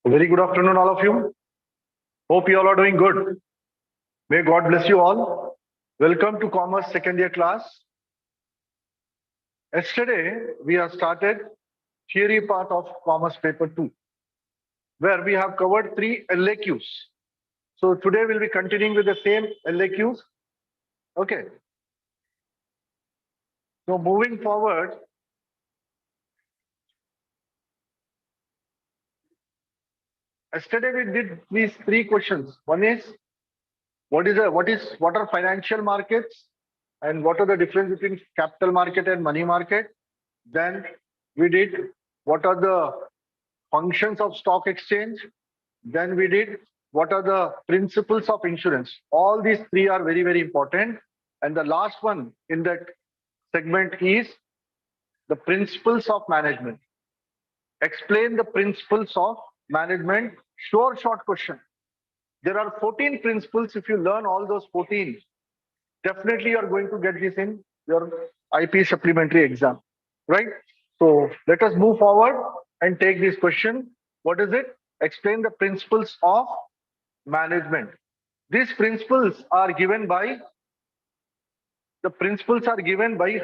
Very good afternoon, all of you. Hope you all are doing good. May God bless you all. Welcome to Commerce second year class. Yesterday, we have started theory part of Commerce paper 2, where we have covered 3 LAQs. So today we'll be continuing with the same LAQs. Okay. So moving forward, yesterday we did these 3 questions. One is what are financial markets and what are the difference between capital market and money market? Then we did what are the functions of stock exchange. Then we did what are the principles of insurance. All these 3 are very, very important. And the last one in that segment is the principles of management. Explain the principles of management. Sure, short question. There are 14 principles. If you learn all those 14, definitely you are going to get this in your IP supplementary exam, right? So let us move forward and take this question. What is it? Explain the principles of management. These principles are given by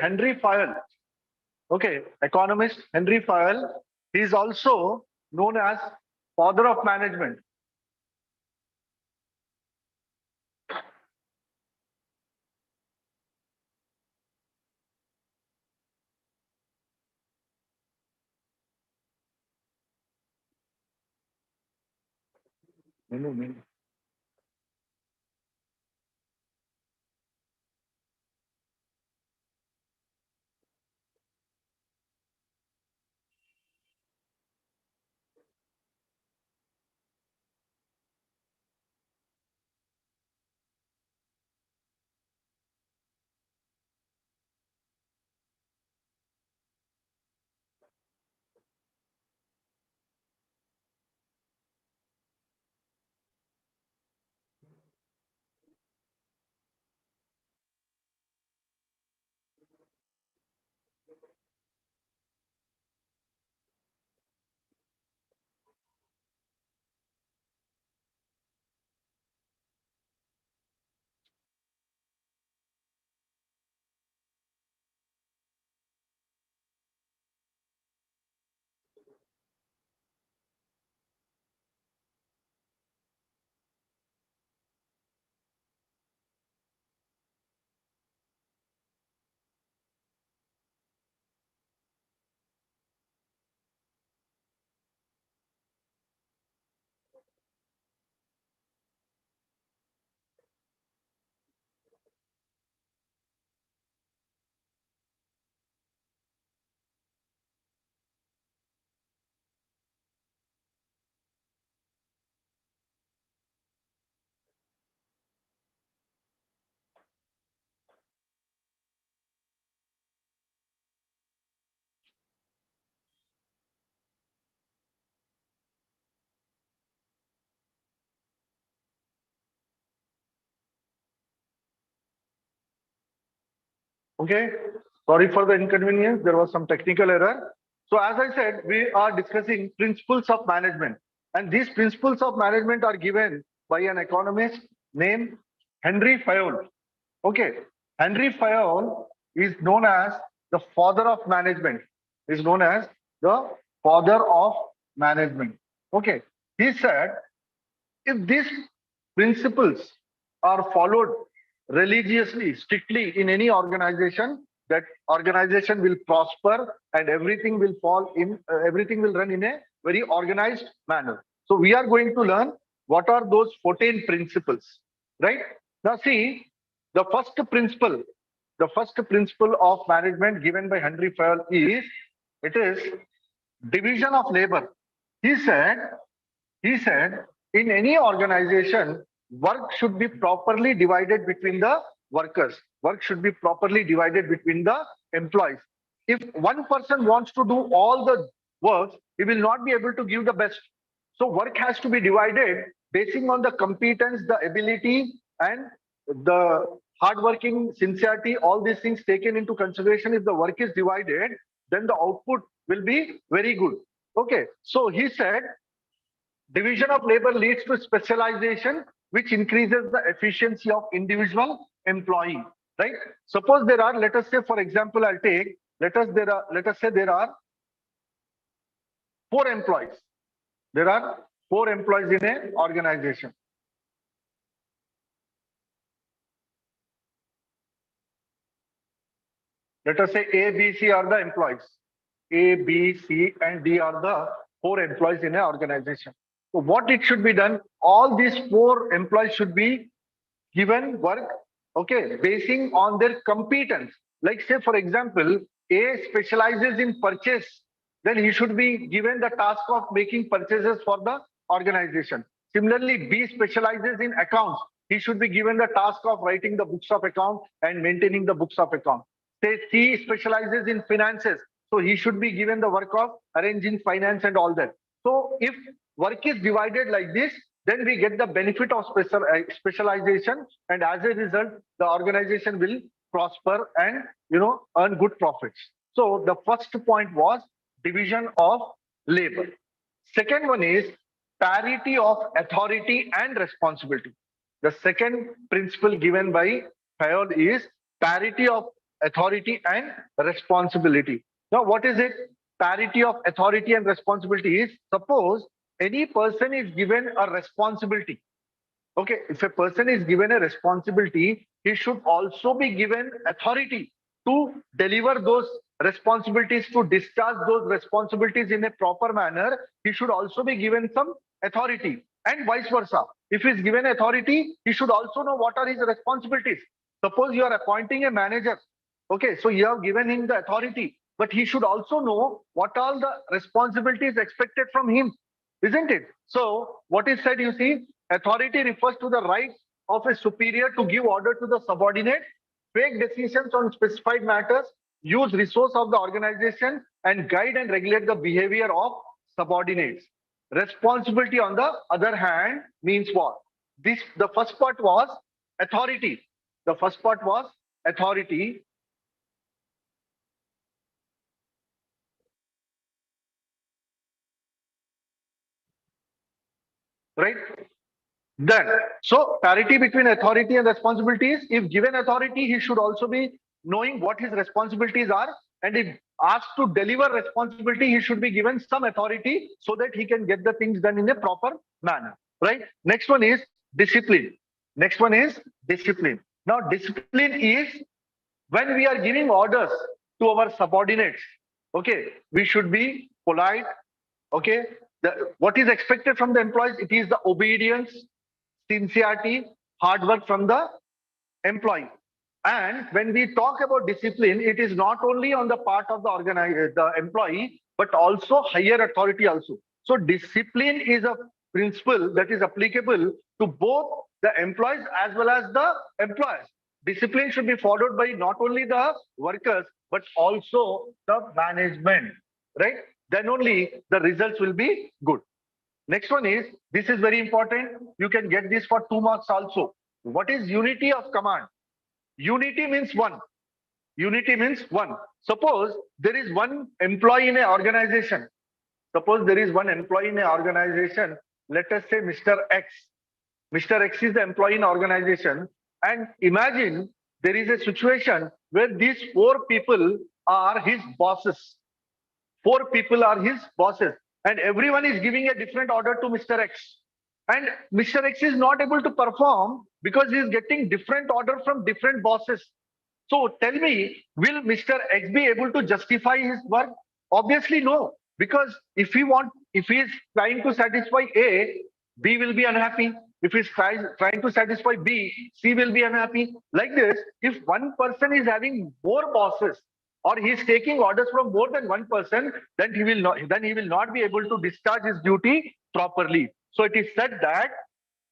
Henry Fayol. Okay, economist Henry Fayol. He is also known as father of management. Okay, sorry for the inconvenience. There was some technical error. So as I said, we are discussing principles of management. And these principles of management are given by an economist named Henry Fayol. Okay, Henry Fayol is known as the father of management. Is known as the father of management. Okay, he said if these principles are followed religiously, strictly in any organization, that organization will prosper and everything will run in a very organized manner. So we are going to learn what are those 14 principles, right? Now see, the first principle of management given by Henry Fayol is, it is division of labor. He said, he said, in any organization, work should be properly divided between the workers. Work should be properly divided between the employees. If one person wants to do all the work, he will not be able to give the best. So work has to be divided basing on the competence, the ability, and the hardworking, sincerity, all these things taken into consideration. If the work is divided, then the output will be very good. Okay, so he said Division of labor leads to specialization, which increases the efficiency of individual employee. Right? Suppose there are, let us say, for example, I'll take, let us say there are 4 employees. There are 4 employees in an organization. Let us say A, B, C are the employees. A, B, C, and D are the 4 employees in an organization. So what it should be done? All these 4 employees should be given work, okay, basing on their competence. Like say, for example, A specializes in purchase, then he should be given the task of making purchases for the organization. Similarly, B specializes in accounts. He should be given the task of writing the books of account and maintaining the books of account. Say C specializes in finances. So he should be given the work of arranging finance and all that. So if work is divided like this, then we get the benefit of specialization, and as a result, the organization will prosper and earn good profits. So the first point was division of labor. Second one is parity of authority and responsibility. The second principle given by Fayol is parity of authority and responsibility. Now, what is it? Parity of authority and responsibility is, suppose any person is given a responsibility. Okay, if a person is given a responsibility, he should also be given authority to deliver those responsibilities, to discharge those responsibilities in a proper manner. He should also be given some authority, and vice versa. If he is given authority, he should also know what are his responsibilities. Suppose you are appointing a manager. Okay, so you have given him the authority, but he should also know what all the responsibilities expected from him, isn't it? So what is said, you see, authority refers to the right of a superior to give order to the subordinate, take decisions on specified matters, use resource of the organization, and guide and regulate the behavior of subordinates. Responsibility, on the other hand, means what? The first part was authority. The first part was authority. Right? Then, so parity between authority and responsibilities. If given authority, he should also be knowing what his responsibilities are. And if asked to deliver responsibility, he should be given some authority so that he can get the things done in a proper manner. Right? Next one is discipline. Next one is discipline. Now, discipline is when we are giving orders to our subordinates. Okay, we should be polite. Okay, what is expected from the employees? It is the obedience, sincerity, hard work from the employee. And when we talk about discipline, it is not only on the part of the employee, but also higher authority also. So discipline is a principle that is applicable to both the employees as well as the employers. Discipline should be followed by not only the workers, but also the management, right? Then only the results will be good. Next one is, this is very important. You can get this for 2 marks also. What is unity of command? Unity means one. Unity means one. Suppose there is one employee in an organization. Suppose there is one employee in an organization. Let us say Mr. X. Mr. X is the employee in organization. And imagine there is a situation where these 4 people are his bosses. 4 people are his bosses. And everyone is giving a different order to Mr. X. And Mr. X is not able to perform because he is getting different order from different bosses. So tell me, will Mr. X be able to justify his work? Obviously no, because if he is trying to satisfy A, B will be unhappy. If he is trying to satisfy B, C will be unhappy. Like this, if one person is having more bosses, or he is taking orders from more than one person, then he will not be able to discharge his duty properly. So it is said that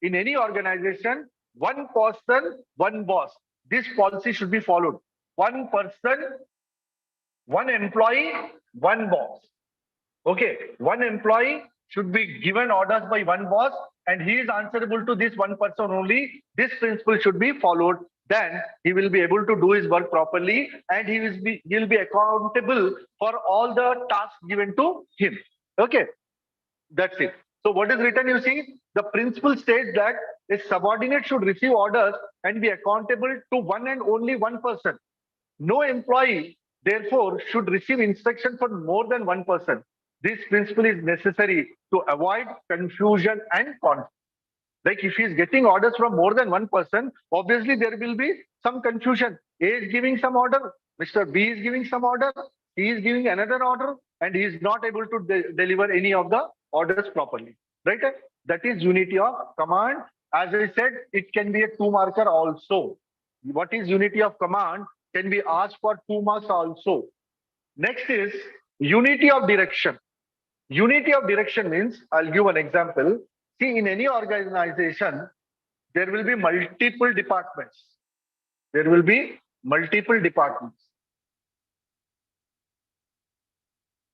in any organization, one person, one boss. This policy should be followed. One person, one employee, one boss. Okay, one employee should be given orders by one boss, and he is answerable to this one person only. This principle should be followed. Then he will be able to do his work properly, and he will be accountable for all the tasks given to him. Okay, that's it. So what is written, you see, the principle states that a subordinate should receive orders and be accountable to one and only one person. No employee, therefore, should receive instruction from more than one person. This principle is necessary to avoid confusion and conflict. Like if he is getting orders from more than one person, obviously there will be some confusion. A is giving some order, Mr. B is giving some order, he is giving another order, and he is not able to deliver any of the orders properly. Right? That is unity of command. As I said, it can be a 2-marker also. What is unity of command can be asked for 2 marks also. Next is unity of direction. Unity of direction means, I'll give an example. See, in any organization, there will be multiple departments. There will be multiple departments.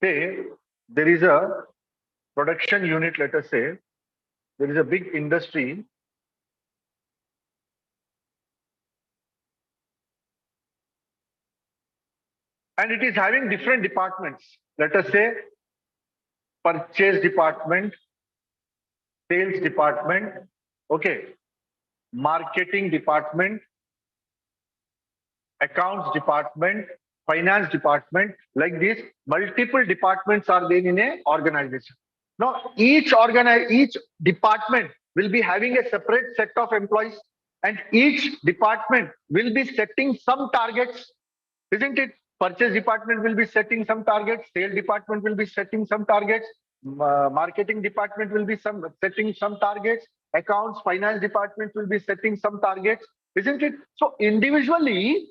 Say, there is a production unit, let us say, there is a big industry. And it is having different departments. Let us say, purchase department, sales department, okay, marketing department, accounts department, finance department. Like this, multiple departments are there in a organization. Now, each department will be having a separate set of employees, and each department will be setting some targets, isn't it? Purchase department will be setting some targets, sales department will be setting some targets, marketing department will be setting some targets, accounts, finance department will be setting some targets, isn't it? So individually,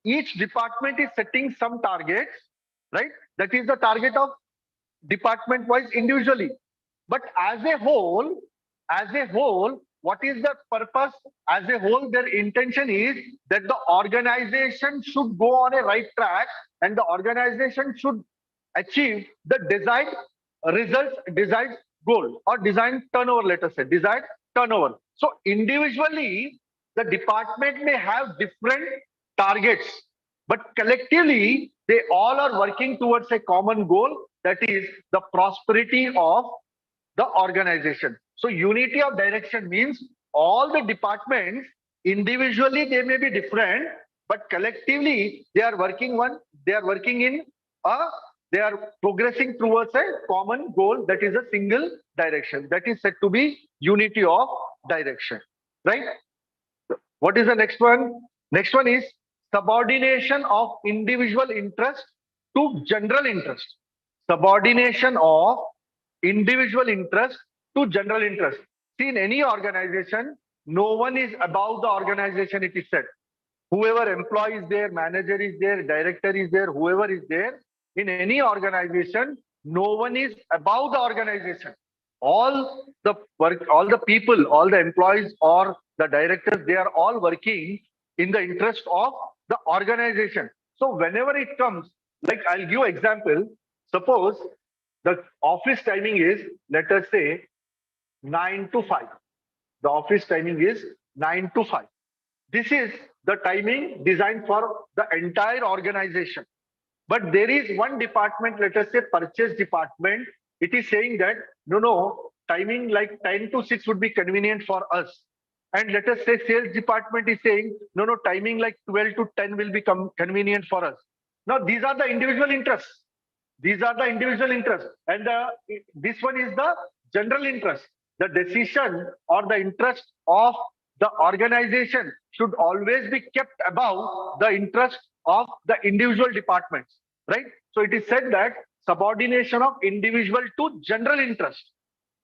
each department is setting some targets, right? That is the target of department wise individually. But as a whole, what is the purpose? As a whole, their intention is that the organization should go on a right track and the organization should achieve the desired results, desired goal, or desired turnover, let us say, desired turnover. So individually, the department may have different targets, but collectively, they all are working towards a common goal, that is the prosperity of the organization. So unity of direction means all the departments individually they may be different, but collectively they are working they are progressing towards a common goal, that is a single direction. That is said to be unity of direction. Right? What is the next one? Next one is subordination of individual interest to general interest. Subordination of individual interest to general interest. See, in any organization, no one is above the organization, it is said. Whoever employee is there, manager is there, director is there, whoever is there, in any organization, no one is above the organization. All the work, all the people, all the employees or the directors, they are all working in the interest of the organization. So whenever it comes, like I'll give an example. Suppose the office timing is, let us say, 9 to 5. The office timing is 9 to 5. This is the timing designed for the entire organization. But there is one department, let us say purchase department, it is saying that, no, timing like 10 to 6 would be convenient for us. And let us say sales department is saying, no, timing like 12 to 10 will be convenient for us. Now, these are the individual interests. These are the individual interests. And this one is the general interest. The decision or the interest of the organization should always be kept above the interest of the individual departments, right? So it is said that subordination of individual to general interest.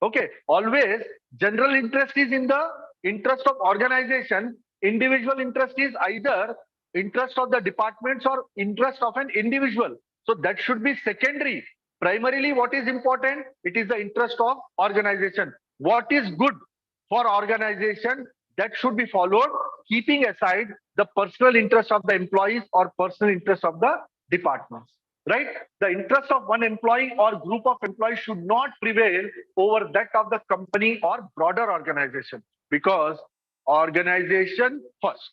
Okay, always general interest is in the interest of organization. Individual interest is either interest of the departments or interest of an individual. So that should be secondary. Primarily, what is important? It is the interest of organization. What is good for organization, that should be followed, keeping aside the personal interest of the employees or personal interest of the departments. Right? The interest of one employee or group of employees should not prevail over that of the company or broader organization, because organization first.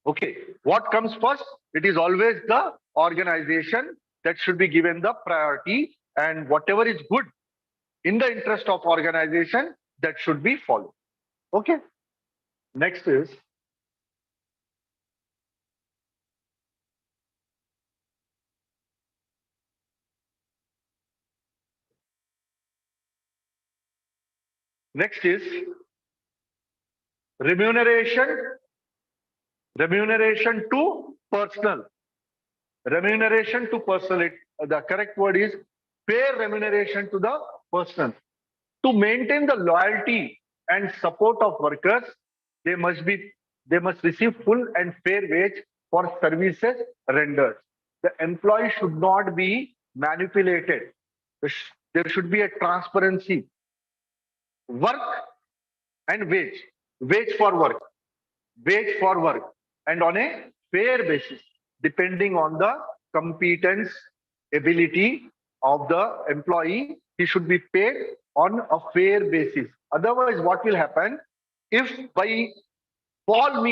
Okay, what comes first? It is always the organization that should be given the priority, and whatever is good in the interest of organization, that should be followed. Okay. Next is remuneration. Remuneration to personal. Remuneration to personal. The correct word is fair remuneration to the person. To maintain the loyalty and support of workers, they must receive full and fair wage for services rendered. The employee should not be manipulated. There should be a transparency. Work and wage for work, and on a fair basis, depending on the competence, ability of the employee. He should be paid on a fair basis. Otherwise, what will happen if by false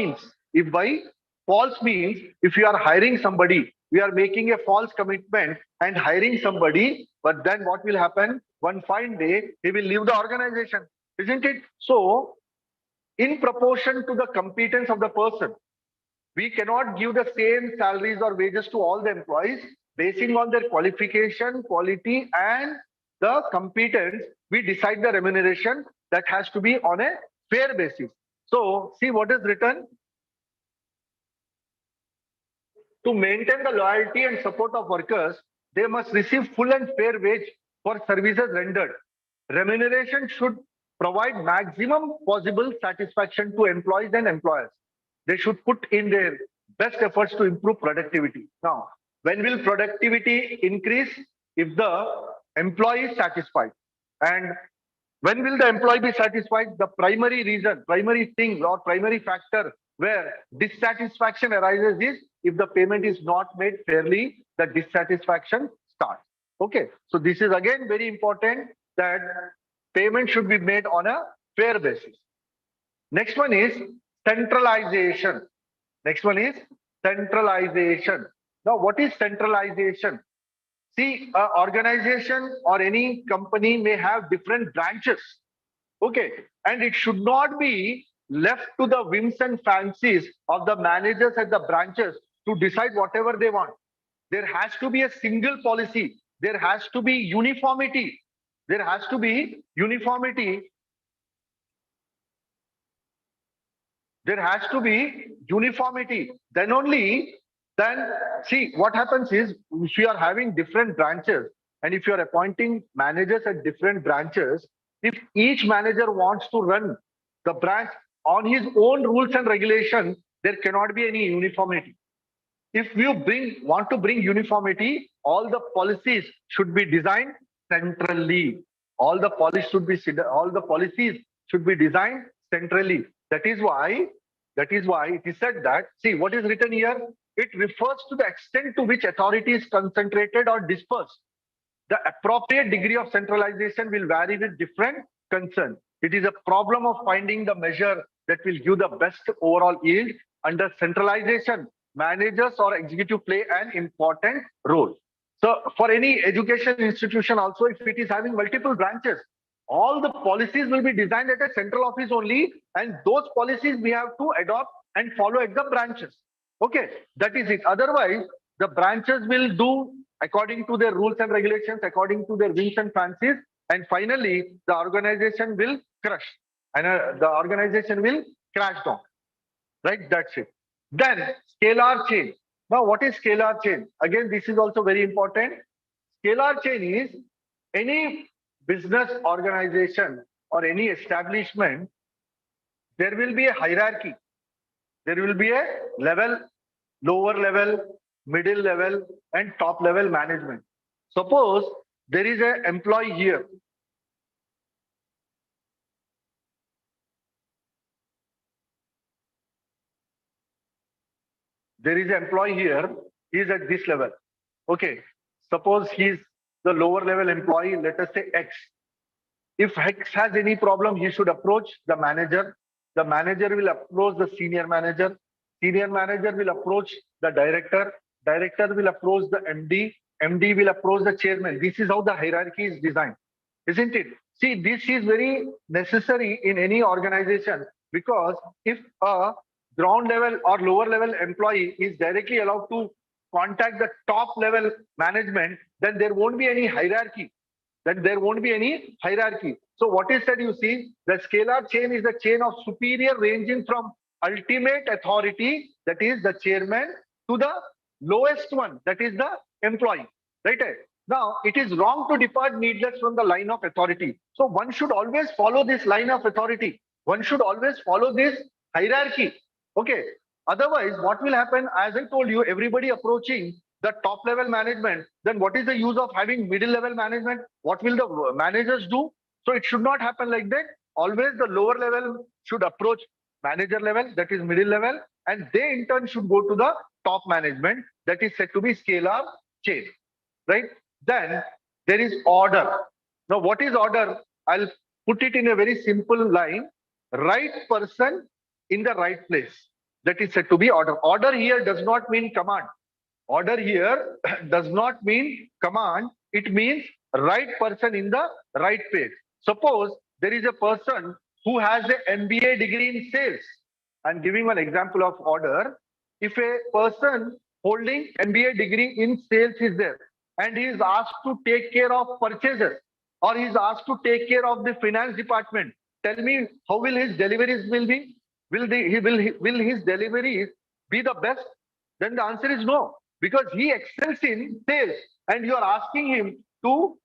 means, if you are hiring somebody, we are making a false commitment and hiring somebody, but then what will happen? One fine day, he will leave the organization, isn't it? So, in proportion to the competence of the person, we cannot give the same salaries or wages to all the employees. Basing on their qualification, quality, and the competence, we decide the remuneration that has to be on a fair basis. So, see what is written. To maintain the loyalty and support of workers, they must receive full and fair wage for services rendered. Remuneration should provide maximum possible satisfaction to employees and employers. They should put in their best efforts to improve productivity. Now, when will productivity increase? If the employee is satisfied. And when will the employee be satisfied? The primary reason, primary thing, or primary factor where dissatisfaction arises is if the payment is not made fairly, the dissatisfaction starts. Okay, so this is again very important that payment should be made on a fair basis. Next one is centralization. Now, what is centralization? See, an organization or any company may have different branches. Okay, and it should not be left to the whims and fancies of the managers at the branches to decide whatever they want. There has to be a single policy. There has to be uniformity. There has to be uniformity. Then only, see what happens is if you are having different branches and if you are appointing managers at different branches, if each manager wants to run the branch on his own rules and regulations, there cannot be any uniformity. If you want to bring uniformity, all the policies should be designed centrally. All the policies should be designed centrally. That is why it is said that, see what is written here, it refers to the extent to which authority is concentrated or dispersed. The appropriate degree of centralization will vary with different concerns. It is a problem of finding the measure that will give the best overall yield. Under centralization, managers or executive play an important role. So for any education institution also, if it is having multiple branches, all the policies will be designed at a central office only, and those policies we have to adopt and follow at the branches. Okay, that is it. Otherwise, the branches will do according to their rules and regulations, according to their whims and fancies, and finally, the organization will crash, and the organization will crash down. Right, that's it. Then, scalar chain. Now, what is scalar chain? Again, this is also very important. Scalar chain is any business organization or any establishment, there will be a hierarchy. There will be a level, lower level, middle level, and top level management. Suppose there is an employee here. There is an employee here, he is at this level. Okay, suppose he is the lower level employee, let us say X. If X has any problem, he should approach the manager. The manager will approach the senior manager. Senior manager will approach the director. Director will approach the MD. MD will approach the chairman. This is how the hierarchy is designed. isn't it? See, this is very necessary in any organization, because if a ground level or lower level employee is directly allowed to contact the top level management, then there won't be any hierarchy. Then there won't be any hierarchy. So what is said, you see, the scalar chain is the chain of superior ranging from ultimate authority, that is the chairman, to the lowest one, that is the employee. Right? Now, it is wrong to depart needless from the line of authority. So one should always follow this line of authority. One should always follow this hierarchy. Okay. Otherwise, what will happen, as I told you, everybody approaching the top level management, then what is the use of having middle level management? What will the managers do? So it should not happen like that. Always the lower level should approach manager level, that is middle level, and they in turn should go to the top management, that is said to be scalar chain, right? Then there is order. Now, what is order? I'll put it in a very simple line: right person in the right place. That is said to be order. Order here does not mean command. Order here does not mean command. It means right person in the right place. Suppose there is a person who has an MBA degree in sales. I'm giving one example of order. If a person holding MBA degree in sales is there, and he is asked to take care of purchases, or he is asked to take care of the finance department, tell me how will his deliveries will be? Will his deliveries be the best? Then the answer is no, because he excels in sales, and you are asking him to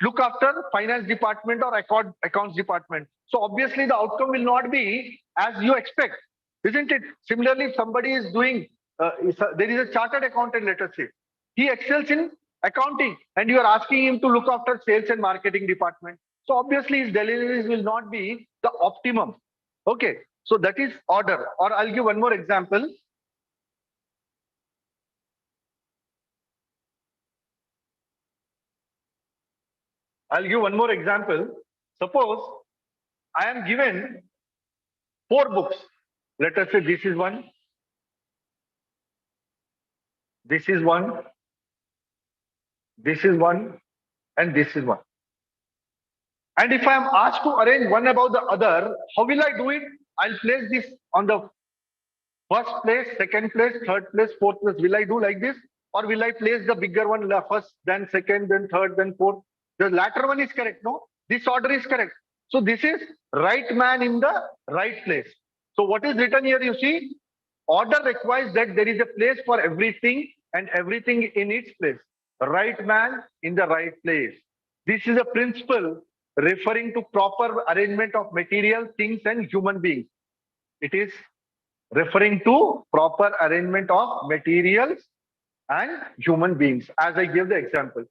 look after finance department or accounts department. So obviously the outcome will not be as you expect, isn't it? Similarly, if somebody is doing, there is a chartered accountant, let us say, he excels in accounting, and you are asking him to look after sales and marketing department. So obviously his deliveries will not be the optimum. Okay, so that is order. Or I'll give one more example. I'll give one more example. Suppose I am given 4 books. Let us say this is one, this is one, this is one, and this is one. And if I am asked to arrange one above the other, how will I do it? I'll place this on the first place, second place, third place, fourth place. Will I do like this? Or will I place the bigger one first, then second, then third, then fourth? The latter one is correct, no? This order is correct. So this is right man in the right place. So what is written here, you see? Order requires that there is a place for everything and everything in its place. Right man in the right place. This is a principle referring to proper arrangement of material, things, and human beings. It is referring to proper arrangement of materials and human beings, as I gave the example.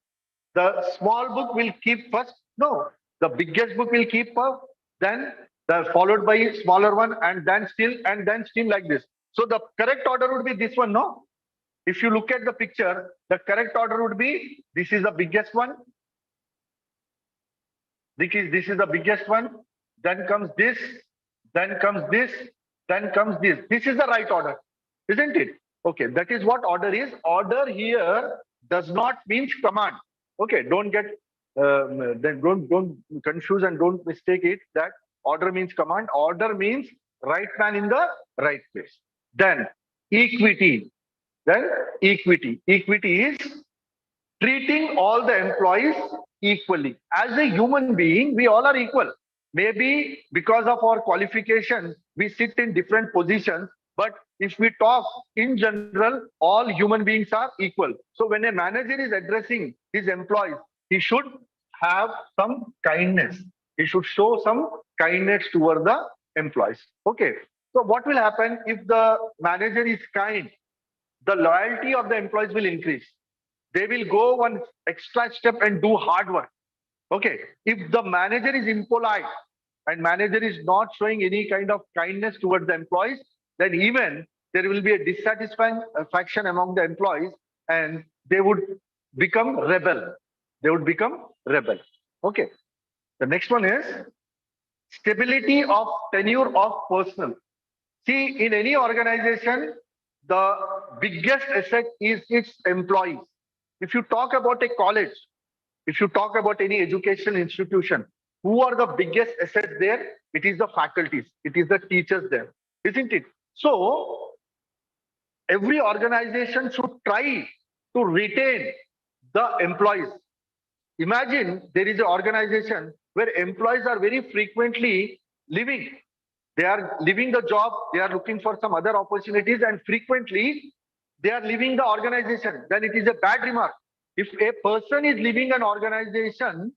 The small book will keep first. No, the biggest book will keep first, then the followed by smaller one, and then still like this. So the correct order would be this one, no? If you look at the picture, the correct order would be, this is the biggest one. This is the biggest one. Then comes this, then comes this, then comes this. This is the right order, isn't it? Okay, that is what order is. Order here does not mean command. Okay, don't get then don't confuse and don't mistake it that order means command. Order means right man in the right place. Then equity. Then equity. Equity is treating all the employees equally. As a human being, we all are equal. Maybe because of our qualification, we sit in different positions. But if we talk in general, all human beings are equal. So when a manager is addressing his employees, he should have some kindness. He should show some kindness toward the employees. Okay. So what will happen if the manager is kind? The loyalty of the employees will increase. They will go one extra step and do hard work. Okay. If the manager is impolite and manager is not showing any kind of kindness towards the employees, then even there will be a dissatisfaction among the employees, and they would become rebel. They would become rebel. Okay. The next one is stability of tenure of personnel. See, in any organization, the biggest asset is its employees. If you talk about a college, If you talk about any education institution, who are the biggest assets there? It is the faculties, it is the teachers there, isn't it? So every organization should try to retain the employees. Imagine there is an organization where employees are very frequently leaving. They are leaving the job, they are looking for some other opportunities, and frequently they are leaving the organization. Then it is a bad remark. If a person is leaving an organization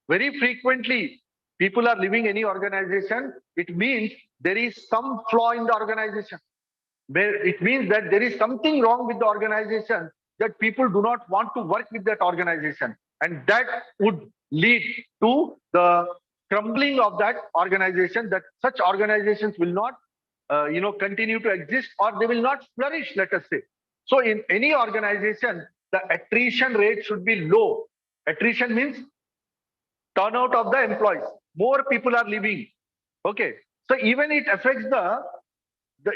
very frequently, people are leaving any organization, it means there is some flaw in the organization. It means that there is something wrong with the organization, that people do not want to work with that organization, and that would lead to the crumbling of that organization, that such organizations will not continue to exist, or they will not flourish, let us say. So in any organization, the attrition rate should be low. Attrition means turnout of the employees. More people are leaving. Okay, so even it affects the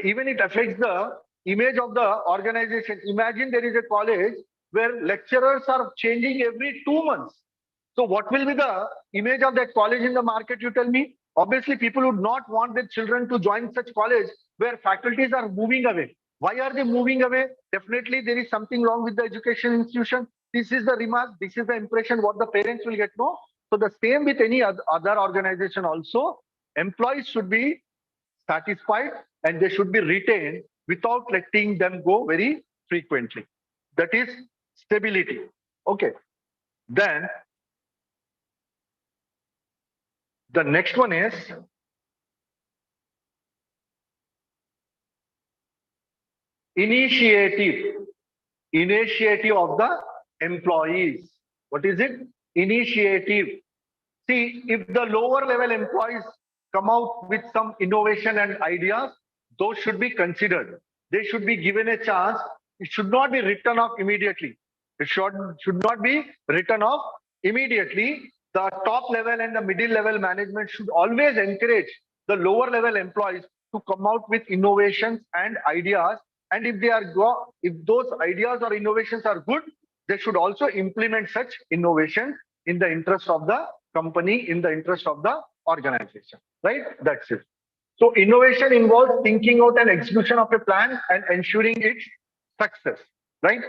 image of the organization. Imagine there is a college where lecturers are changing every 2 months. So what will be the image of that college in the market, you tell me? Obviously, people would not want their children to join such college where faculties are moving away. Why are they moving away? Definitely there is something wrong with the education institution. This is the remark, this is the impression what the parents will get. No. So the same with any other organization also. Employees should be satisfied and they should be retained without letting them go very frequently. That is stability. Okay. Then the next one is initiative. Initiative of the employees. What is it? Initiative. See, if the lower level employees come out with some innovation and ideas, those should be considered. They should be given a chance. It should not be written off immediately. It should not be written off immediately. The top level and the middle level management should always encourage the lower level employees to come out with innovations and ideas. And if those ideas or innovations are good, they should also implement such innovations in the interest of the company, in the interest of the organization, right? That's it. So innovation involves thinking out an execution of a plan and ensuring its success, right?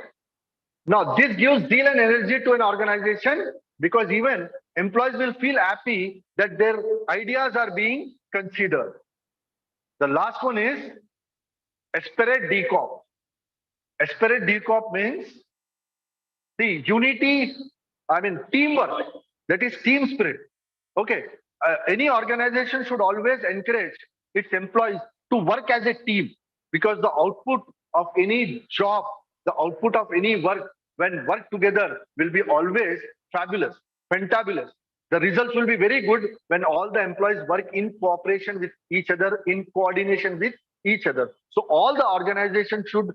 Now, this gives zeal and energy to an organization, because even employees will feel happy that their ideas are being considered. The last one is Aspirate decop. Aspirate decop means the unity, teamwork. That is team spirit. Okay. Any organization should always encourage its employees to work as a team, because the output of any job, the output of any work, when worked together, will be always fabulous, fantabulous. The results will be very good when all the employees work in cooperation with each other, in coordination with each other. So all the organizations should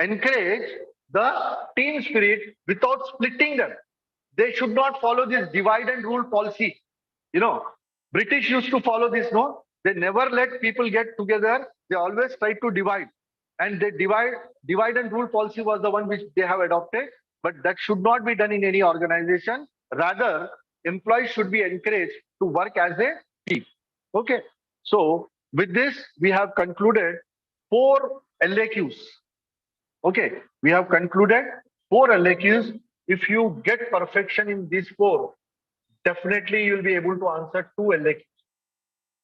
encourage the team spirit without splitting them. They should not follow this divide and rule policy. British used to follow this, no? They never let people get together. They always try to divide. And they divide and rule policy was the one which they have adopted. But that should not be done in any organization. Rather, employees should be encouraged to work as a team. Okay. So with this, we have concluded 4 LAQs. Okay. We have concluded 4 LAQs. If you get perfection in these 4, definitely you'll be able to answer 2 LAQs.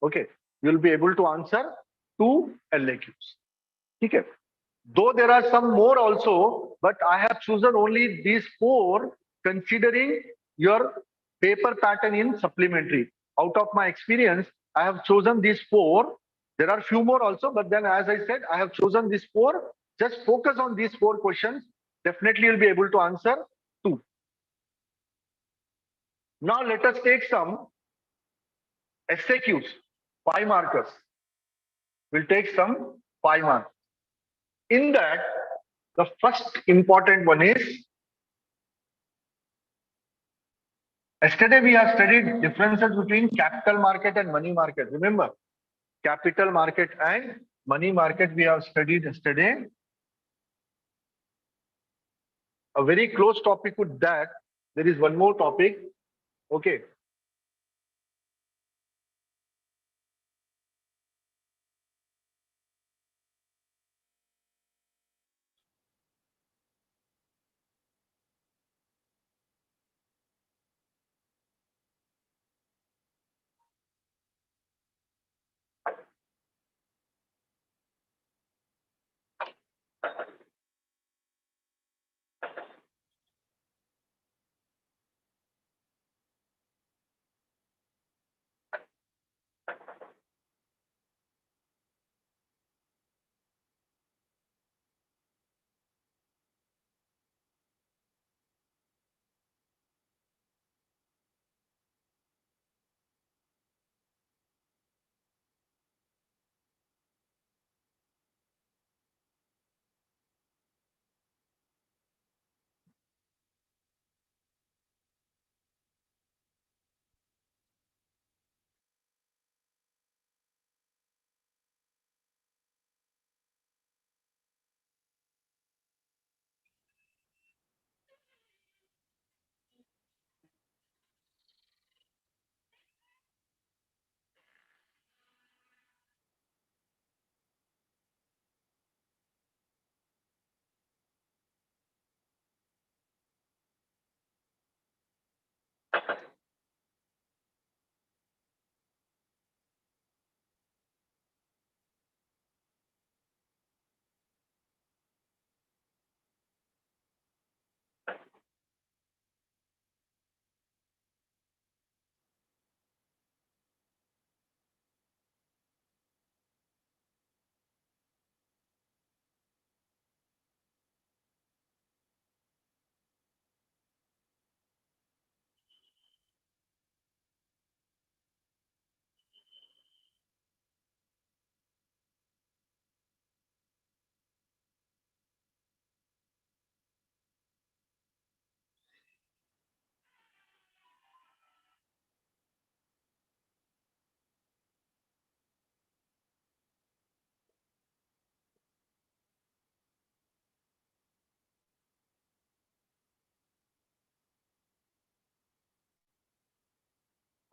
Okay. You'll be able to answer 2 LAQs. Okay. Though there are some more also, but I have chosen only these 4 considering your paper pattern in supplementary. Out of my experience, I have chosen these 4. There are few more also, but then as I said, I have chosen these 4. Just focus on these 4 questions. Definitely you'll be able to answer 2. Now let us take some SAQs, 5 markers. We'll take some 5 marks. In that, the first important one is, yesterday we have studied differences between capital market and money market. Remember, capital market and money market we have studied yesterday. A very close topic with that there is one more topic. Okay.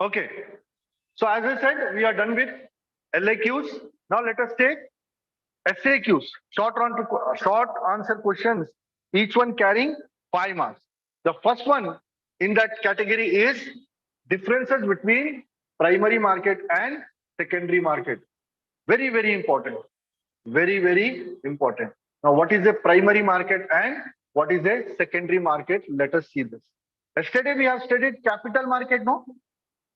Okay. So as I said, we are done with LAQs. Now let us take SAQs, short answer questions, each one carrying 5 marks. The first one in that category is differences between primary market and secondary market. Very, very important. Very, very important. Now, what is a primary market and what is a secondary market? Let us see this. Yesterday we have studied capital market, no?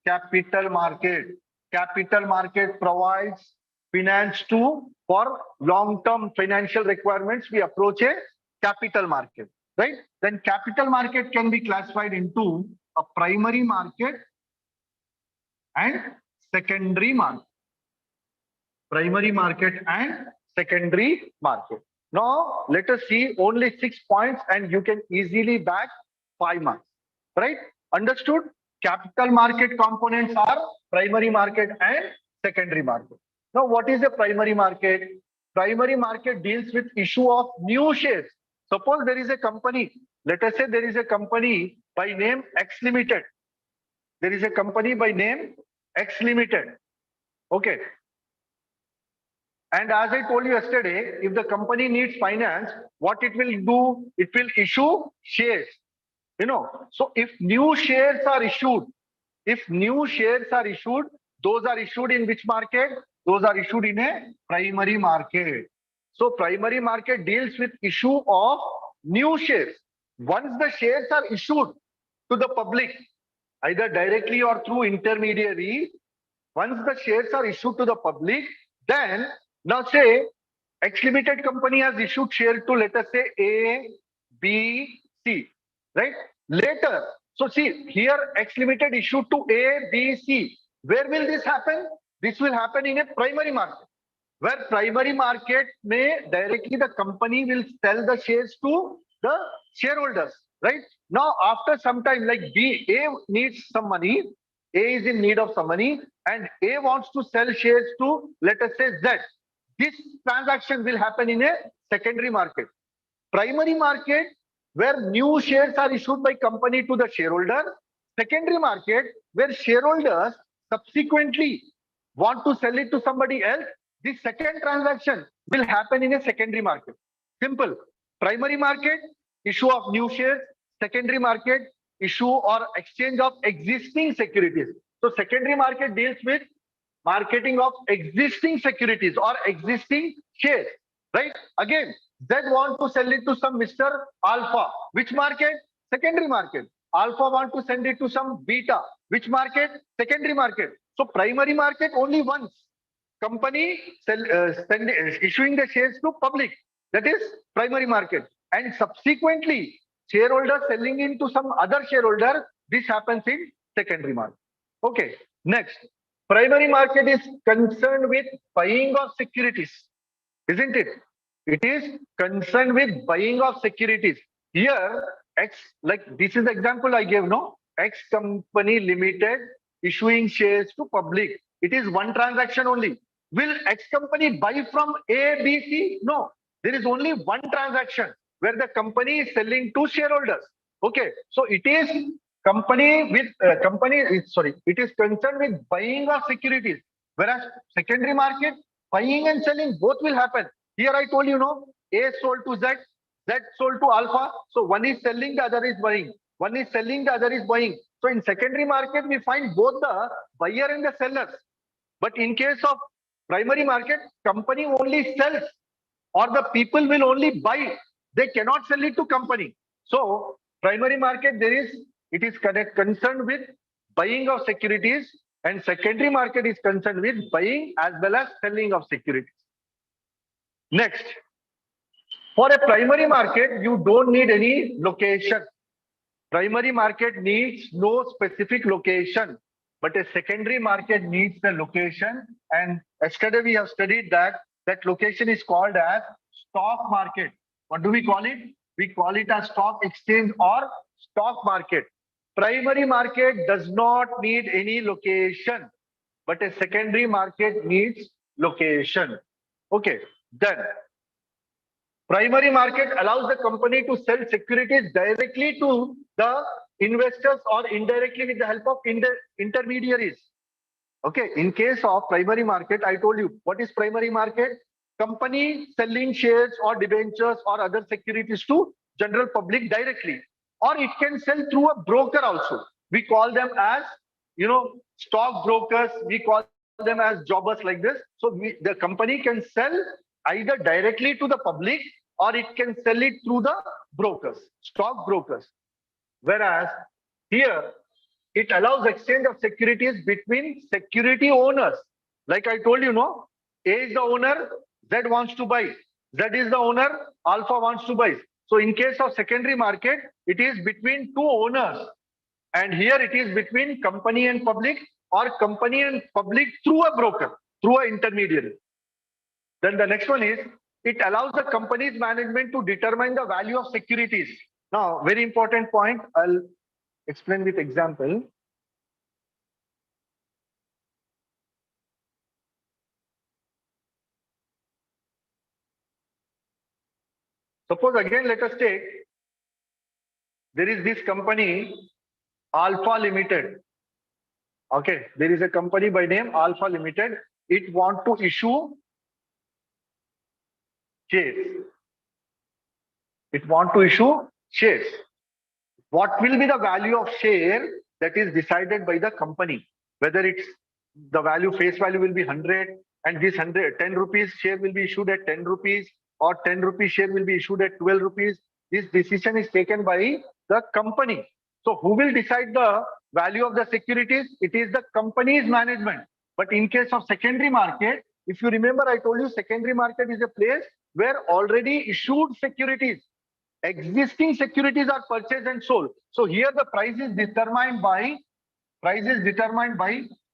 Capital market. Capital market provides finance to for long-term financial requirements. We approach a capital market, right? Then capital market can be classified into a primary market and secondary market. Primary market and secondary market. Now let us see only 6 points and you can easily bag 5 marks, right? Understood? Capital market components are primary market and secondary market. Now, what is a primary market? Primary market deals with issue of new shares. Suppose there is a company, let us say there is a company by name X Limited. There is a company by name X Limited. Okay. And as I told you yesterday, if the company needs finance, what it will do? It will issue shares. So if new shares are issued, those are issued in which market? Those are issued in a primary market. So primary market deals with issue of new shares. Once the shares are issued to the public, either directly or through intermediary, once the shares are issued to the public, then now say X Limited company has issued share to, let us say, A, B, C. Right? Later, so see, here X Limited issued to A, B, C. Where will this happen? This will happen in a primary market. Where primary market may directly the company will sell the shares to the shareholders. Right? Now, after some time, like A needs some money, A is in need of some money, and A wants to sell shares to, let us say, Z. This transaction will happen in a secondary market. Primary market where new shares are issued by company to the shareholder. Secondary market, where shareholders subsequently want to sell it to somebody else. The second transaction will happen in a secondary market. Simple. Primary market, issue of new shares. Secondary market, issue or exchange of existing securities. So secondary market deals with marketing of existing securities or existing shares, right? Again, Z want to sell it to some Mr. Alpha. Which market? Secondary market. Alpha want to send it to some beta. Which market? Secondary market. So primary market only once. Company issuing the shares to public. That is primary market. And subsequently, shareholder selling into some other shareholder. This happens in secondary market. Okay. Next, primary market is concerned with buying of securities, isn't it? It is concerned with buying of securities. Here, X, like this is the example I gave, no? X company limited issuing shares to public. It is one transaction only. Will X company buy from A, B, C? No. There is only one transaction where the company is selling to shareholders. Okay. So it is it is concerned with buying of securities. Whereas secondary market, buying and selling both will happen. Here I told you, no, A sold to Z, Z sold to Alpha. So one is selling, the other is buying. One is selling, the other is buying. So in secondary market, we find both the buyer and the sellers. But in case of primary market, company only sells or the people will only buy. They cannot sell it to company. So primary market, it is concerned with buying of securities, and secondary market is concerned with buying as well as selling of securities. Next, for a primary market, you don't need any location. Primary market needs no specific location, but a secondary market needs the location. And yesterday we have studied that location is called as stock market. What do we call it? We call it as stock exchange or stock market. Primary market does not need any location, but a secondary market needs location. Okay, then primary market allows the company to sell securities directly to the investors or indirectly with the help of intermediaries. Okay, in case of primary market, I told you what is primary market? Company selling shares or debentures or other securities to general public directly, or it can sell through a broker also. We call them as, stock brokers. We call them as jobbers like this. So the company can sell either directly to the public or it can sell it through the brokers, stock brokers. Whereas here, it allows exchange of securities between security owners. Like I told you, no, A is the owner, Z wants to buy. Z is the owner, Alpha wants to buy. So in case of secondary market, it is between two owners. And here it is between company and public, or company and public through a broker, through an intermediary. Then the next one is, it allows the company's management to determine the value of securities. Now, very important point, I'll explain with example. Suppose again, let us take, there is this company, Alpha Limited. Okay, there is a company by name Alpha Limited. It wants to issue shares. It wants to issue shares. What will be the value of share? That is decided by the company. Whether it's the value, face value will be 100, and this 10 rupees share will be issued at 10 rupees, or 10 rupees share will be issued at 12 rupees. This decision is taken by the company. So who will decide the value of the securities? It is the company's management. But in case of secondary market, if you remember, I told you secondary market is a place where already issued securities, existing securities are purchased and sold. So here the price is determined by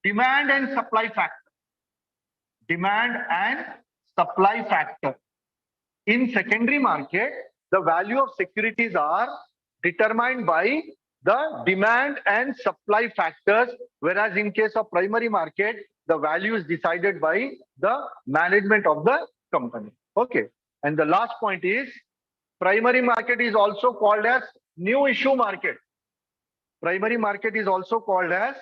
demand and supply factor. Demand and supply factor. In secondary market, the value of securities are determined by the demand and supply factors, whereas in case of primary market, the value is decided by the management of the company. Okay. And the last point is, Primary market is also called as new issue market. Primary market is also called as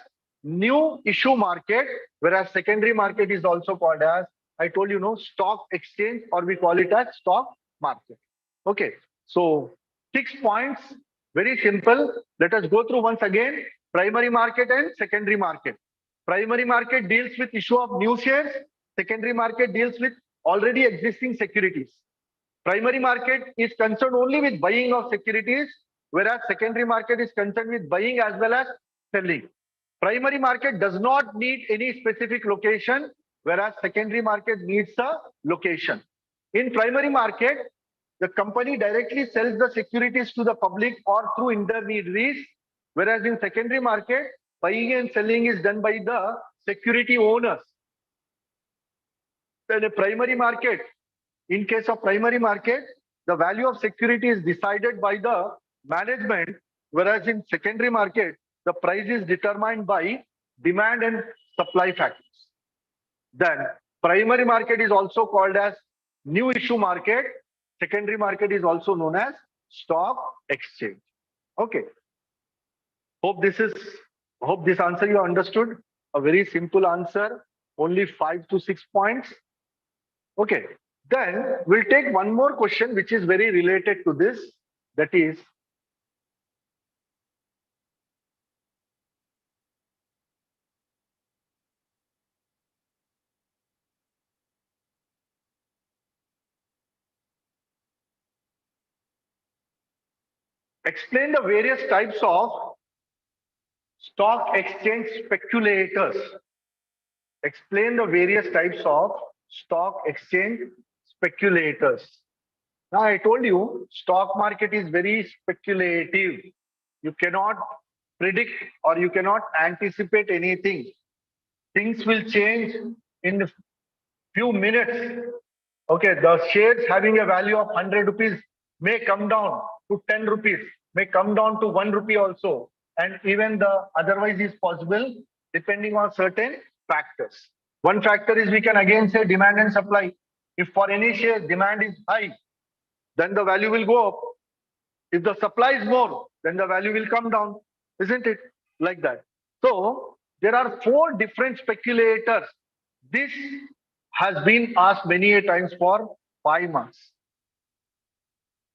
new issue market, whereas secondary market is also called as, I told you, no, stock exchange, or we call it as stock market. Okay, so 6 points, very simple. Let us go through once again. Primary market and secondary market. Primary market deals with issue of new shares. Secondary market deals with already existing securities. Primary market is concerned only with buying of securities, whereas secondary market is concerned with buying as well as selling. Primary market does not need any specific location, whereas secondary market needs a location. In primary market, the company directly sells the securities to the public or through intermediaries, whereas in secondary market, buying and selling is done by the security owners. Then a primary market, in case of primary market, the value of security is decided by the management, whereas in secondary market, the price is determined by demand and supply factors. Then primary market is also called as new issue market. Secondary market is also known as stock exchange. Okay. Hope this answer you understood. A very simple answer, only 5 to 6 points. Okay. Then we'll take one more question which is very related to this. That is, explain the various types of stock exchange speculators. Explain the various types of stock exchange speculators. Now, I told you, stock market is very speculative. You cannot predict or you cannot anticipate anything. Things will change in a few minutes. Okay, the shares having a value of 100 rupees may come down to 10 rupees, may come down to 1 rupee also. And even the otherwise is possible depending on certain factors. One factor is, we can again say, demand and supply. If for any share demand is high, then the value will go up. If the supply is more, then the value will come down. Isn't it like that? So there are 4 different speculators. This has been asked many a times for 5 months.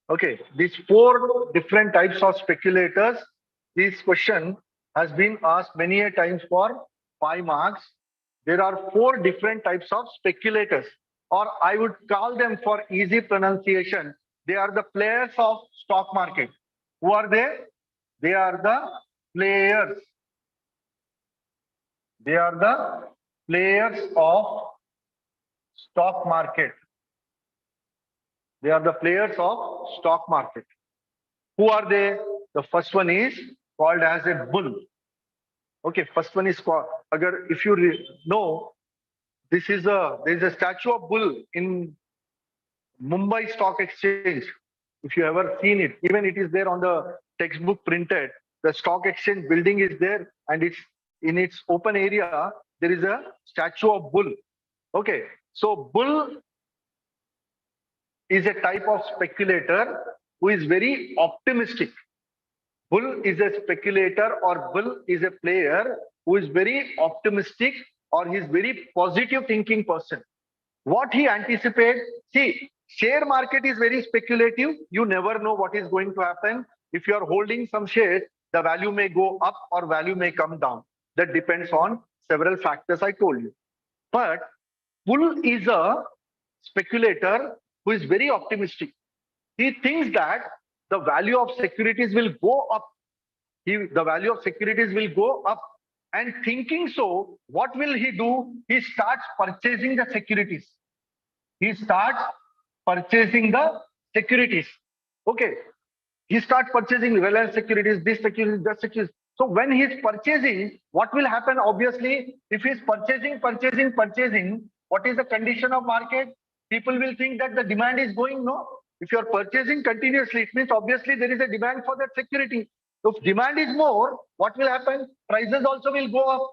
Okay, these 4 different types of speculators. This question has been asked many a times for 5 marks. There are 4 different types of speculators, or I would call them for easy pronunciation. They are the players of stock market. Who are they? They are the players. They are the players of stock market. They are the players of stock market. Who are they? The first one is called as a bull. Okay, first one is called, if you know, there is a statue of bull in Mumbai Stock Exchange. If you ever seen it, even it is there on the textbook printed. The stock exchange building is there, and it's in its open area. There is a statue of bull. Okay, so bull is a type of speculator who is very optimistic. Bull is a speculator, or bull is a player who is very optimistic, or he is very positive thinking person. What he anticipates, see, share market is very speculative. You never know what is going to happen. If you are holding some shares, the value may go up or value may come down. That depends on several factors I told you. But bull is a speculator who is very optimistic. He thinks that the value of securities will go up. The value of securities will go up. And thinking so, what will he do? He starts purchasing the securities. He starts purchasing the securities. Okay. He starts purchasing Reliance securities, this securities, that securities. So when he is purchasing, what will happen? Obviously, if he is purchasing, what is the condition of market? People will think that the demand is going, no? If you are purchasing continuously, it means obviously there is a demand for that security. If demand is more, what will happen? Prices also will go up.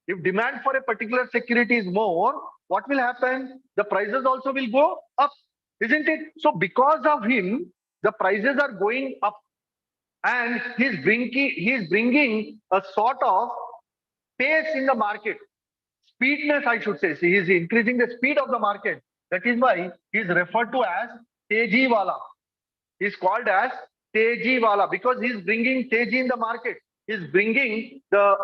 If demand for a particular security is more, what will happen? The prices also will go up, isn't it? So because of him, the prices are going up, and he's bringing a sort of pace in the market, speedness, I should say. See, he's increasing the speed of the market. That is why he's referred to as Teji Wala. He's called as Teji Wala because he's bringing Teji in the market. He's bringing the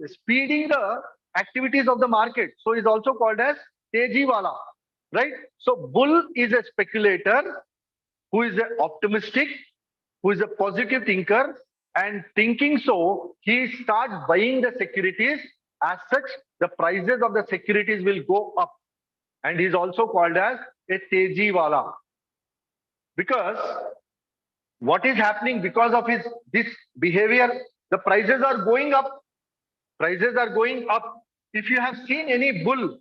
speeding the activities of the market. So he's also called as Teji Wala, right? So bull is a speculator who is optimistic, who is a positive thinker, and thinking so, he starts buying the securities. As such, the prices of the securities will go up. And he's also called as a Teji Wala. Because what is happening because of this behavior, the prices are going up. Prices are going up. If you have seen any bull,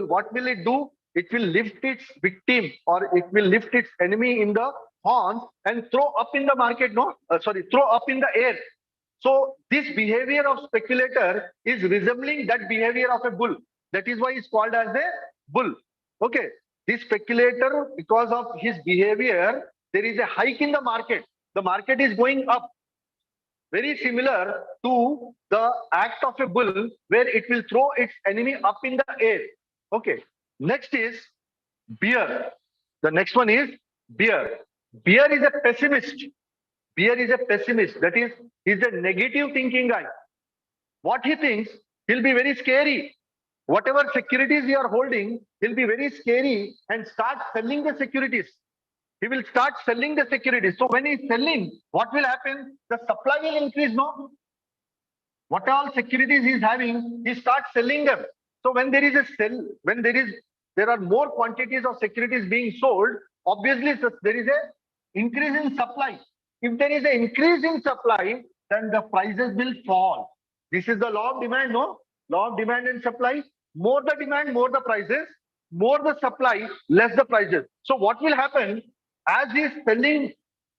what will it do? It will lift its victim or it will lift its enemy in the horns and throw up in the market, throw up in the air. So this behavior of speculator is resembling that behavior of a bull. That is why it's called as a bull. Okay. This speculator, because of his behavior, there is a hike in the market. The market is going up. Very similar to the act of a bull where it will throw its enemy up in the air. Okay. Next is bear. The next one is bear. Bear is a pessimist. Bear is a pessimist. That is, he's a negative thinking guy. What he thinks, he'll be very scary. Whatever securities you are holding, he'll be very scary and start selling the securities. He will start selling the securities. So when he's selling, what will happen? The supply will increase, no? What all securities he's having, he starts selling them. So when there is a sell, when there are more quantities of securities being sold, obviously there is a increase in supply. If there is an increase in supply, then the prices will fall. This is the law of demand, no? Law of demand and supply. More the demand, more the prices. More the supply, less the prices. So what will happen? As he's selling,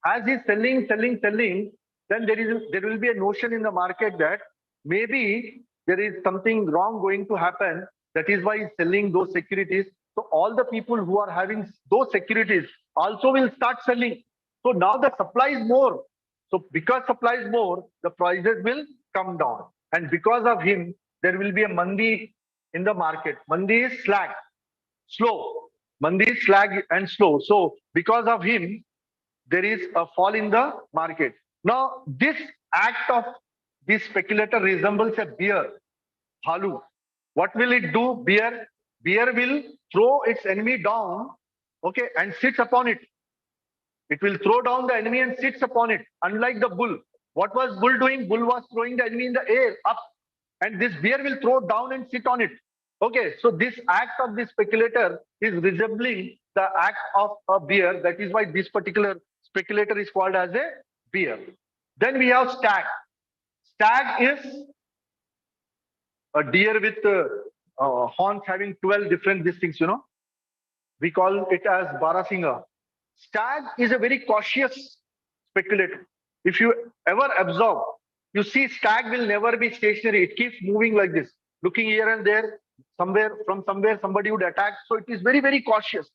selling, then there will be a notion in the market that maybe there is something wrong going to happen. That is why he's selling those securities. So all the people who are having those securities also will start selling. So now the supply is more. So because supply is more, the prices will come down. And because of him, there will be a mandi in the market. Mandi is slack, slow. Mandi is slag and slow. So because of him, there is a fall in the market. Now, this act of this speculator resembles a bear, Halu. What will it do? Bear will throw its enemy down, okay, and sits upon it. It will throw down the enemy and sits upon it. Unlike the bull. What was bull doing? Bull was throwing the enemy in the air, up. And this bear will throw down and sit on it. Okay, so this act of this speculator is resembling the act of a bear. That is why this particular speculator is called as a bear. Then we have stag. Stag is a deer with horns having 12 different things, We call it as Barasinga. Stag is a very cautious speculator. If you ever observe, you see stag will never be stationary. It keeps moving like this, looking here and there. Somewhere somebody would attack. So it is very, very cautious.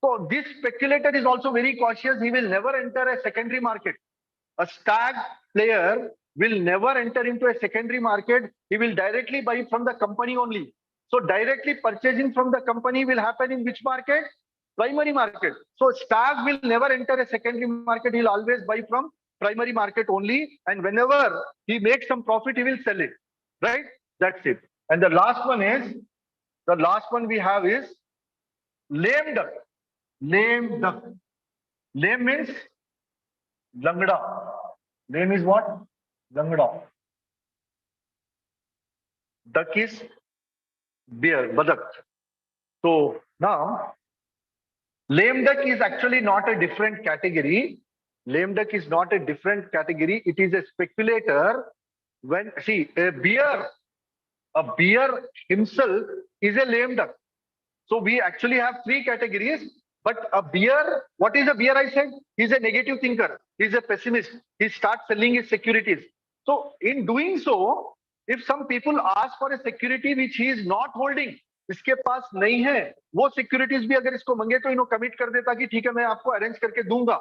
So this speculator is also very cautious. He will never enter a secondary market. A stag player will never enter into a secondary market. He will directly buy from the company only. So directly purchasing from the company will happen in which market? Primary market. So stag will never enter a secondary market. He'll always buy from primary market only. And whenever he makes some profit, he will sell it. Right? That's it. And the last one we have is lame duck. Lame duck. Lame means langda. Lame is what? Langda. Duck is bear, badak. So now, lame duck is actually not a different category. Lame duck is not a different category. It is a speculator. When see a bear himself is a lame duck. So we actually have three categories. But a bear, what is a bear? I said he's a negative thinker. He's a pessimist. He starts selling his securities. So in doing so, if some people ask for a security which he is not holding, इसके पास नहीं है, वो securities भी अगर इसको मांगे तो इन्हों कमिट कर देता कि ठीक है मैं आपको अरेंज करके दूंगा,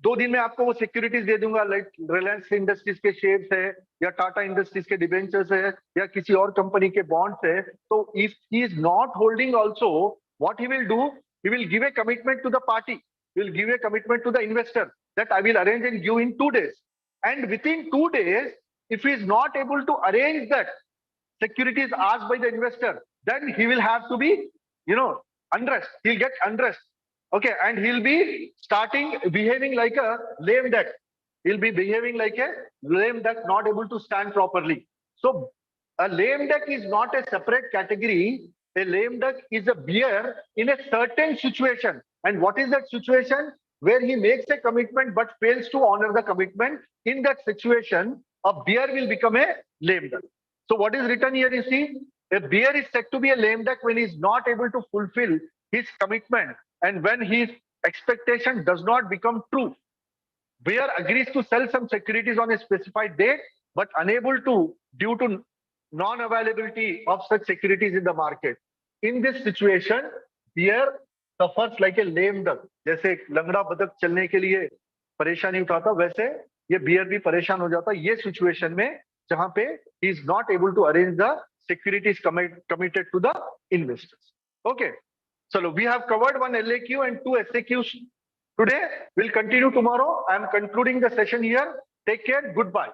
2 दिन में आपको वो सिक्योरिटीज दे दूंगा, लाइक रिलायंस इंडस्ट्रीज के शेयर्स है या टाटा इंडस्ट्रीज के डिबेंचर्स है या किसी और कंपनी के बॉन्ड्स है। तो if he is not holding also, what he will do, he will give a commitment to the party, he will give a commitment to the investor that I will arrange and give in 2 days. And within 2 days, if he is not able to arrange that securities asked by the investor, then he will have to be, unrest. He'll get unrest. Okay, and he'll be starting behaving like a lame duck. He'll be behaving like a lame duck, not able to stand properly. So a lame duck is not a separate category. A lame duck is a bear in a certain situation. And what is that situation? Where he makes a commitment but fails to honor the commitment. In that situation, a bear will become a lame duck. So what is written here, you see, a bear is said to be a lame duck when he is not able to fulfill his commitment and when his expectation does not become true. Bear agrees to sell some securities on a specified date, but unable to due to non-availability of such securities in the market. In this situation, bear suffers like a lame duck. जैसे लंगड़ा बतख चलने के लिए परेशानी उठाता, वैसे ये बियर भी परेशान हो जाता ये सिचुएशन में जहां पे he is not able to arrange the securities committed to the investors. Okay, so we have covered one LAQ and 2 SAQs today. We'll continue tomorrow. I am concluding the session here. Take care. Goodbye.